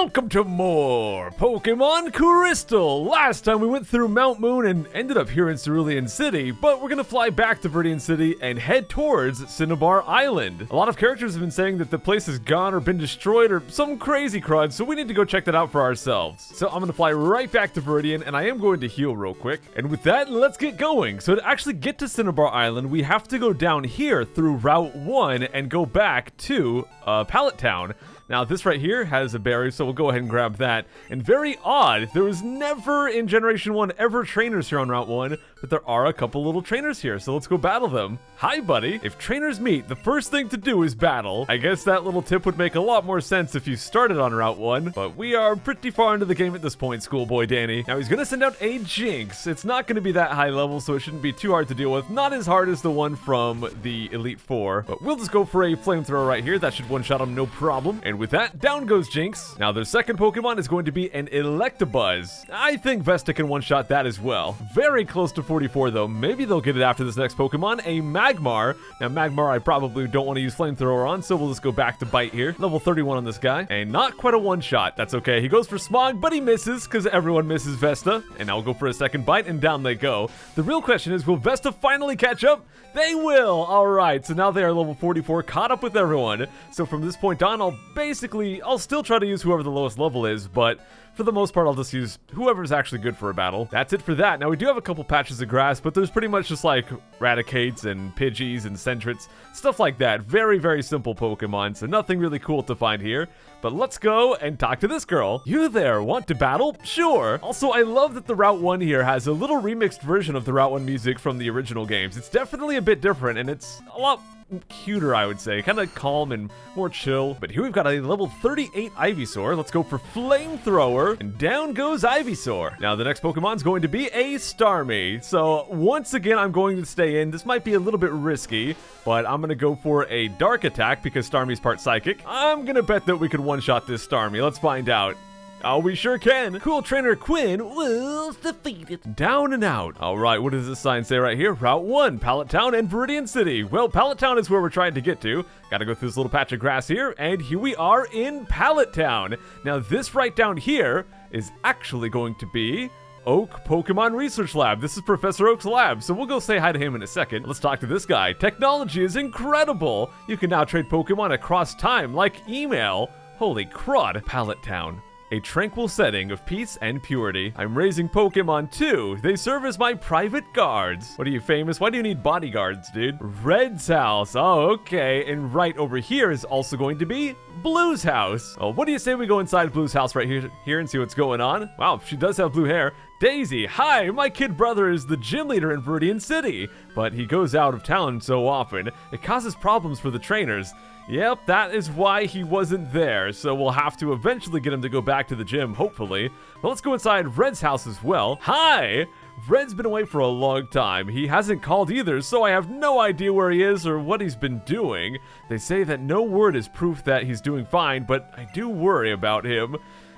Welcome to more Pokemon Crystal! Last time we went through Mount Moon and ended up here in Cerulean City, but we're gonna fly back to Viridian City and head towards Cinnabar Island. A lot of characters have been saying that the place is gone or been destroyed or some crazy crud, so we need to go check that out for ourselves. So I'm gonna fly right back to Viridian, and I am going to heal real quick. And with that, let's get going. So to actually get to Cinnabar Island, we have to go down here through Route 1 and go back to Pallet Town. Now this right here has a berry, so we'll go ahead and grab that. And very odd, there was never in Generation 1 ever trainers here on Route 1, but there are a couple little trainers here, so let's go battle them. Hi buddy, if trainers meet, the first thing to do is battle. I guess that little tip would make a lot more sense if you started on Route 1, but we are pretty far into the game at this point, schoolboy Danny. Now he's gonna send out a Jinx. It's not gonna be that high level, so it shouldn't be too hard to deal with. Not as hard as the one from the Elite Four, but we'll just go for a flamethrower right here. That should one-shot him no problem. And with that, down goes Jinx. Now their second Pokemon is going to be an Electabuzz. I think Vesta can one-shot that as well. Very close to 44 though. Maybe they'll get it after this next Pokemon, a Magmar. Now Magmar I probably don't want to use Flamethrower on, so we'll just go back to Bite here. Level 31 on this guy. And not quite a one-shot. That's okay. He goes for Smog, but he misses because everyone misses Vesta. And now we'll go for a second Bite and down they go. The real question is, will Vesta finally catch up? They will! Alright, so now they are level 44, caught up with everyone. So from this point on, I'll still try to use whoever the lowest level is, but for the most part, I'll just use whoever's actually good for a battle. That's it for that. Now, we do have a couple patches of grass, but there's pretty much just like Raticates and Pidgeys and Sentrets, stuff like that. Very, very simple Pokemon, so nothing really cool to find here. But let's go and talk to this girl. You there, want to battle? Sure. Also, I love that the Route 1 here has a little remixed version of the Route 1 music from the original games. It's definitely a bit different, and it's a lot cuter, I would say. Kind of calm and more chill. But here we've got a level 38 Ivysaur. Let's go for Flamethrower. And down goes Ivysaur. Now, the next Pokemon's going to be a Starmie. So, once again, I'm going to stay in. This might be a little bit risky, but I'm going to go for a Dark Attack because Starmie's part Psychic. I'm going to bet that we could one-shot this Starmie. Let's find out. Oh, we sure can. Cool Trainer Quinn was defeated. Down and out. All right, what does this sign say right here? Route 1, Pallet Town and Viridian City. Well, Pallet Town is where we're trying to get to. Gotta go through this little patch of grass here, and here we are in Pallet Town. Now, this right down here is actually going to be Oak Pokemon Research Lab. This is Professor Oak's lab, so we'll go say hi to him in a second. Let's talk to this guy. Technology is incredible. You can now trade Pokemon across time, like email. Holy crud. Pallet Town. A tranquil setting of peace and purity. I'm raising Pokemon too. They serve as my private guards. What are you, famous? Why do you need bodyguards, dude? Red's house. Oh, okay. And right over here is also going to be Blue's house. Oh, what do you say we go inside Blue's house right here and see what's going on? Wow, she does have blue hair. Daisy, hi, my kid brother is the gym leader in Viridian City, but he goes out of town so often. It causes problems for the trainers. Yep, that is why he wasn't there, so we'll have to eventually get him to go back to the gym, hopefully. But let's go inside Red's house as well. Hi! Red's been away for a long time. He hasn't called either, so I have no idea where he is or what he's been doing. They say that no word is proof that he's doing fine, but I do worry about him.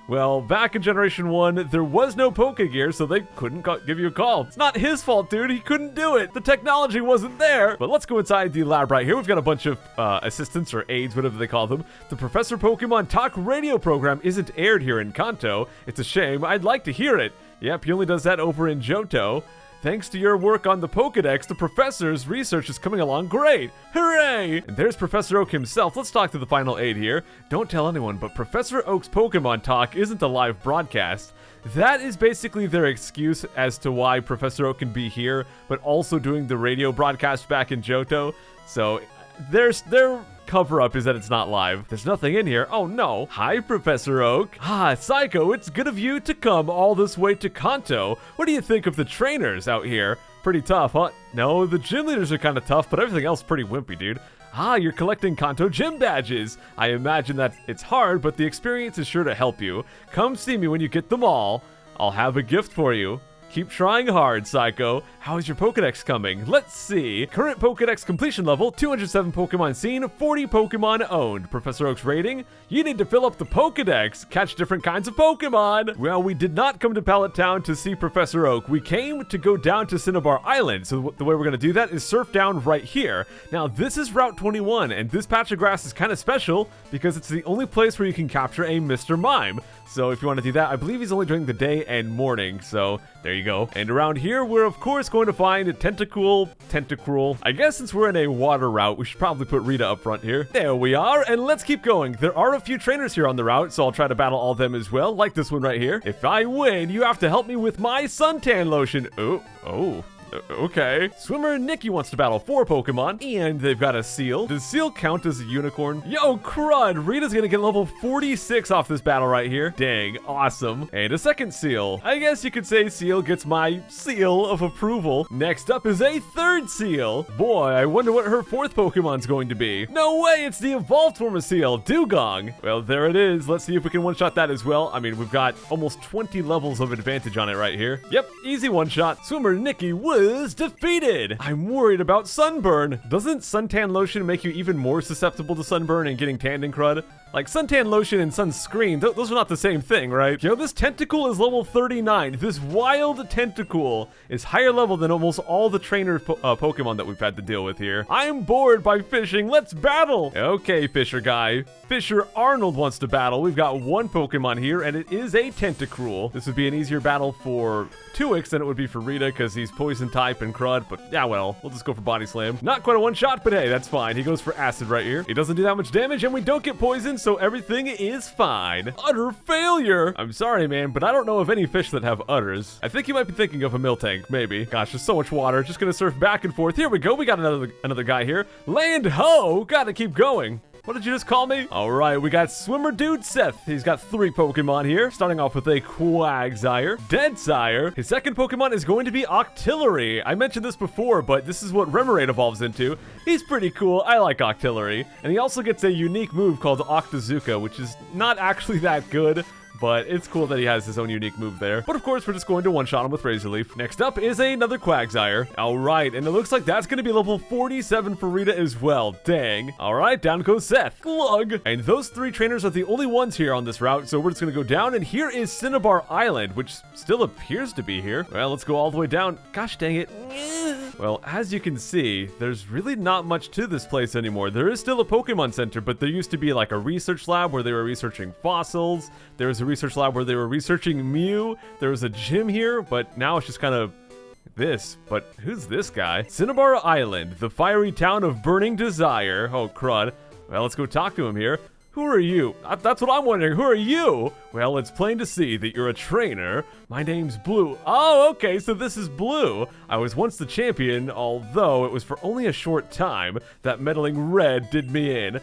Well, back in Generation 1, there was no Pokegear, so they couldn't give you a call. It's not his fault, dude. He couldn't do it. The technology wasn't there. But let's go inside the lab right here. We've got a bunch of assistants or aides, whatever they call them. The Professor Pokemon Talk radio program isn't aired here in Kanto. It's a shame. I'd like to hear it. Yep, he only does that over in Johto. Thanks to your work on the Pokedex, the professor's research is coming along great. Hooray! And there's Professor Oak himself. Let's talk to the final aide here. Don't tell anyone, but Professor Oak's Pokemon Talk isn't a live broadcast. That is basically their excuse as to why Professor Oak can be here, but also doing the radio broadcast back in Johto. So their cover-up is that it's not live. There's nothing in here. Oh no. Hi, Professor Oak. Ah, Psycho, it's good of you to come all this way to Kanto. What do you think of the trainers out here? Pretty tough, huh? No, the gym leaders are kind of tough, but everything else pretty wimpy, dude. Ah, you're collecting Kanto gym badges. I imagine that it's hard, but the experience is sure to help you. Come see me when you get them all. I'll have a gift for you. Keep trying hard, Psycho. How is your Pokedex coming? Let's see. Current Pokedex completion level, 207 Pokemon seen, 40 Pokemon owned. Professor Oak's rating, you need to fill up the Pokedex, catch different kinds of Pokemon. Well, we did not come to Pallet Town to see Professor Oak. We came to go down to Cinnabar Island. So the way we're going to do that is surf down right here. Now, this is Route 21, and this patch of grass is kind of special because it's the only place where you can capture a Mr. Mime. So if you want to do that, I believe he's only during the day and morning. So there you go. And around here, we're of course going to find a Tentacruel. I guess since we're in a water route, we should probably put Rita up front here. There we are. And let's keep going. There are a few trainers here on the route, so I'll try to battle all of them as well, like this one right here. If I win, you have to help me with my suntan lotion. Oh. Okay. Schwimmer Nikki wants to battle 4 Pokemon, and they've got a Seal. Does Seal count as a unicorn? Yo, crud! Rita's gonna get level 46 off this battle right here. Dang, awesome. And a second Seal. I guess you could say Seal gets my seal of approval. Next up is a third Seal. Boy, I wonder what her 4th Pokemon's going to be. No way, it's the evolved form of Seal, Dugong. Well, there it is. Let's see if we can one-shot that as well. I mean, we've got almost 20 levels of advantage on it right here. Yep, easy one-shot. Schwimmer Nikki was defeated. I'm worried about sunburn. Doesn't suntan lotion make you even more susceptible to sunburn and getting tanned and crud? Like suntan lotion and sunscreen, those are not the same thing, right? You know, this Tentacool is level 39. This wild Tentacool is higher level than almost all the trainer Pokemon that we've had to deal with here. I'm bored by fishing. Let's battle. Okay, Fisher guy. Fisher Arnold wants to battle. We've got 1 Pokemon here, and it is a Tentacruel. This would be an easier battle for Tuix than it would be for Rita because he's poison type and crud, but yeah, well, we'll just go for Body Slam. Not quite a one-shot, but hey, that's fine. He goes for Acid right here. He doesn't do that much damage, and we don't get poisoned, so everything is fine. Utter failure. I'm sorry, man, but I don't know of any fish that have udders. I think you might be thinking of a Miltank, maybe. Gosh, there's so much water. Just gonna surf back and forth. Here we go. We got another guy here. Land ho! Gotta keep going. What did you just call me? All right, we got Swimmer Dude Seth. He's got 3 Pokemon here, starting off with a Quagsire, Deadsire. His second Pokemon is going to be Octillery. I mentioned this before, but this is what Remoraid evolves into. He's pretty cool. I like Octillery. And he also gets a unique move called Octazooka, which is not actually that good, but it's cool that he has his own unique move there. But of course, we're just going to one-shot him with Razor Leaf. Next up is another Quagsire. All right, and it looks like that's going to be level 47 for Rita as well. Dang. All right, down goes Seth. Glug. And those 3 trainers are the only ones here on this route, so we're just going to go down, and here is Cinnabar Island, which still appears to be here. Well, let's go all the way down. Gosh dang it. Well, as you can see, there's really not much to this place anymore. There is still a Pokemon Center, but there used to be like a research lab where they were researching fossils. There was a research lab where they were researching Mew. There was a gym here, but now it's just kind of this. But who's this guy? Cinnabar Island, the fiery town of burning desire. Oh, crud. Well, let's go talk to him here. Who are you? That's what I'm wondering. Who are you? Well, it's plain to see that you're a trainer. My name's Blue. Oh, okay, so this is Blue. I was once the champion, although it was for only a short time. That meddling Red did me in.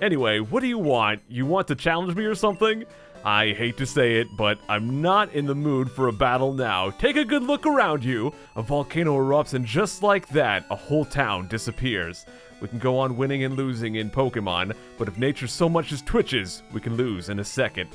Anyway, what do you want? You want to challenge me or something? I hate to say it, but I'm not in the mood for a battle now. Take a good look around you. A volcano erupts, and just like that, a whole town disappears. We can go on winning and losing in Pokemon, but if nature so much as twitches, we can lose in a second.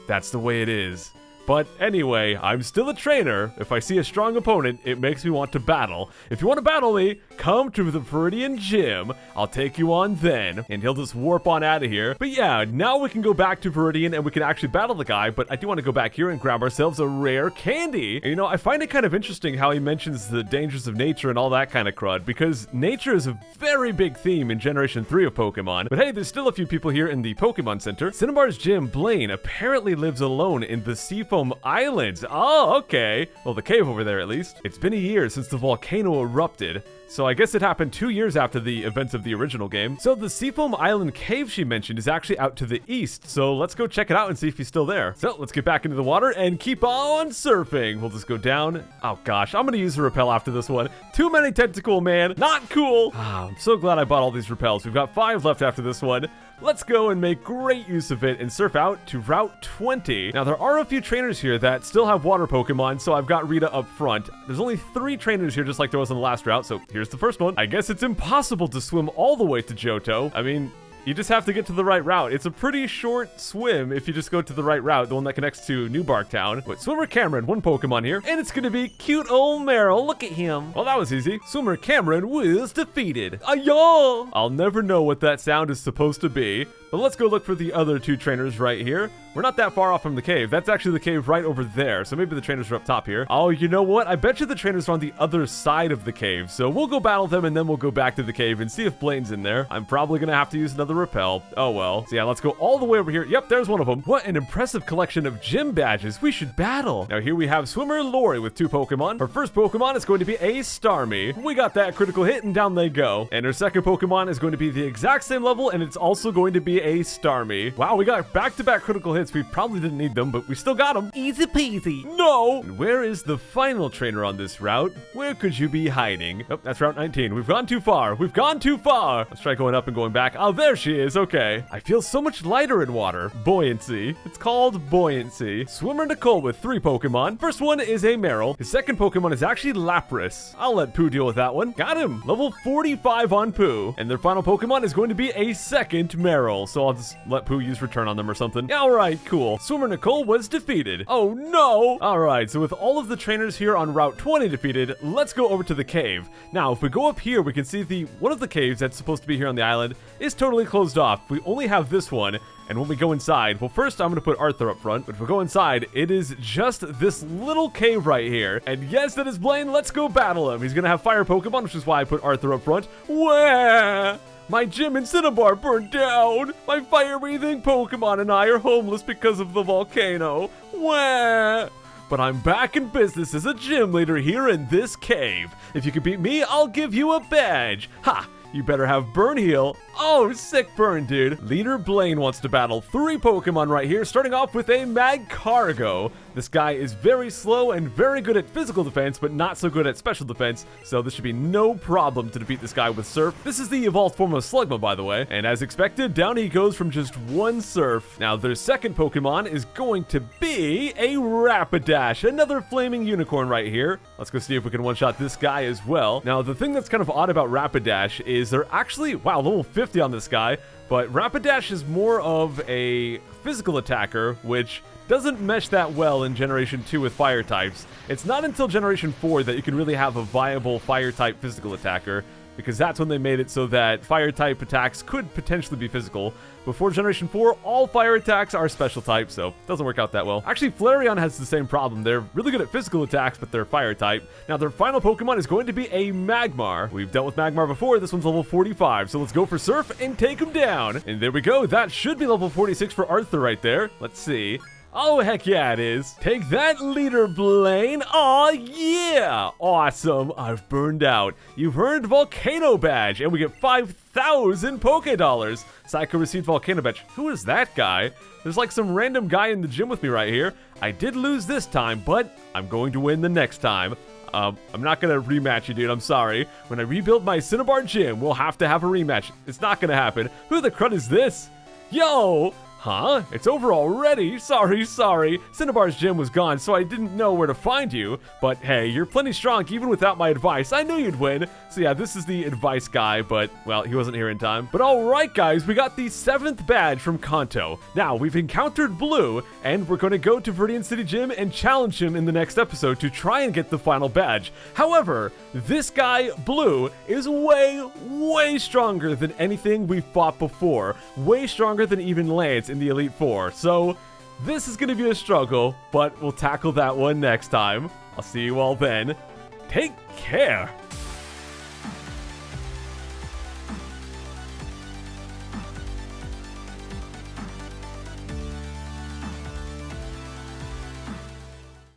That's the way it is. But anyway, I'm still a trainer. If I see a strong opponent, it makes me want to battle. If you want to battle me, come to the Viridian gym. I'll take you on then. And he'll just warp on out of here. But yeah, now we can go back to Viridian and we can actually battle the guy. But I do want to go back here and grab ourselves a rare candy. And, you know, I find it kind of interesting how he mentions the dangers of nature and all that kind of crud. Because nature is a very big theme in Generation 3 of Pokemon. But hey, there's still a few people here in the Pokemon Center. Cinnabar's gym, Blaine, apparently lives alone in the Seafoam Islands. Oh, okay. Well, the cave over there, at least. It's been a year since the volcano erupted, so I guess it happened 2 years after the events of the original game. So the Seafoam Island cave she mentioned is actually out to the east, so let's go check it out and see if he's still there. So let's get back into the water and keep on surfing. We'll just go down. Oh gosh, I'm gonna use a repel after this one. Too many tentacle, man. Not cool. I'm so glad I bought all these repels. We've got 5 left after this one. Let's go and make great use of it and surf out to Route 20. Now, there are a few trainers here that still have water Pokemon, so I've got Rita up front. There's only 3 trainers here, just like there was on the last route, so here's the first one. I guess it's impossible to swim all the way to Johto. I mean, You just have to get to the right route. It's a pretty short swim if you just go to the right route, the one that connects to New Bark Town. But Swimmer Cameron, one Pokemon here, and it's gonna be cute old Meryl. Look at him. Well, that was easy. Swimmer Cameron was defeated. Ayo! I'll never know what that sound is supposed to be, but let's go look for the other 2 trainers right here. We're not that far off from the cave. That's actually the cave right over there, so maybe the trainers are up top here. Oh, you know what? I bet you the trainers are on the other side of the cave, so we'll go battle them, and then we'll go back to the cave and see if Blaine's in there. I'm probably gonna have to use another repel. Oh well. So yeah, let's go all the way over here. Yep, there's one of them. What an impressive collection of gym badges. We should battle. Now here we have Swimmer Lori with 2 Pokemon. Her first Pokemon is going to be a Starmie. We got that critical hit, and down they go. And her second Pokemon is going to be the exact same level, and it's also going to be a Starmie. Wow, we got back-to-back critical hits. We probably didn't need them, but we still got them. Easy peasy. No! And where is the final trainer on this route? Where could you be hiding? Oh, that's Route 19. We've gone too far. We've gone too far. Let's try going up and going back. Oh, there she is. Okay. I feel so much lighter in water. Buoyancy. It's called buoyancy. Swimmer Nicole with 3 Pokemon. First one is a Meryl. His second Pokemon is actually Lapras. I'll let Pooh deal with that one. Got him. Level 45 on Pooh. And their final Pokemon is going to be a second Meryl. So I'll just let Pooh use Return on them or something. All right, cool. Swimmer Nicole was defeated. Oh no! All right, so with all of the trainers here on Route 20 defeated, let's go over to the cave. Now, if we go up here, we can see one of the caves that's supposed to be here on the island is totally closed off. We only have this one. And when we go inside, well, first I'm going to put Arthur up front. But if we go inside, it is just this little cave right here. And yes, that is Blaine. Let's go battle him. He's going to have fire Pokemon, which is why I put Arthur up front. Wah! My gym in Cinnabar burned down. My fire-breathing Pokemon and I are homeless because of the volcano. Wah! But I'm back in business as a gym leader here in this cave. If you can beat me, I'll give you a badge. Ha! You better have Burn Heal. Oh, sick burn, dude. Leader Blaine wants to battle 3 Pokemon right here, starting off with a Magcargo. This guy is very slow and very good at physical defense, but not so good at special defense, so this should be no problem to defeat this guy with Surf. This is the evolved form of Slugma, by the way, and as expected, down he goes from just 1 Surf. Now, their second Pokemon is going to be a Rapidash, another flaming unicorn right here. Let's go see if we can one-shot this guy as well. Now, the thing that's kind of odd about Rapidash is they're actually, wow, level 50 on this guy, but Rapidash is more of a physical attacker, which doesn't mesh that well in Generation 2 with fire types. It's not until Generation 4 that you can really have a viable fire type physical attacker, because that's when they made it so that fire type attacks could potentially be physical. Before Generation 4, all fire attacks are special type, so it doesn't work out that well. Actually, Flareon has the same problem. They're really good at physical attacks, but they're fire type. Now, their final Pokemon is going to be a Magmar. We've dealt with Magmar before. This one's level 45, so let's go for Surf and take him down. And there we go. That should be level 46 for Arthur right there. Let's see. Oh, heck yeah, it is. Take that, Leader Blaine. Aw, yeah. Awesome. I've burned out. You've earned Volcano Badge, and we get 5,000 Poké Dollars. Psycho received Volcano Badge. Who is that guy? There's like some random guy in the gym with me right here. I did lose this time, but I'm going to win the next time. I'm not going to rematch you, dude. I'm sorry. When I rebuild my Cinnabar gym, we'll have to have a rematch. It's not going to happen. Who the crud is this? Yo! Huh? It's over already? Sorry. Cinnabar's gym was gone, so I didn't know where to find you. But hey, you're plenty strong even without my advice. I knew you'd win. So yeah, this is the advice guy, but, well, he wasn't here in time. But alright, guys, we got the 7th badge from Kanto. Now, we've encountered Blue, and we're going to go to Viridian City Gym and challenge him in the next episode to try and get the final badge. However, this guy, Blue, is way stronger than anything we fought before. Way stronger than even Lance in the Elite Four. So this is going to be a struggle, but we'll tackle that one next time. I'll see you all then. Take care.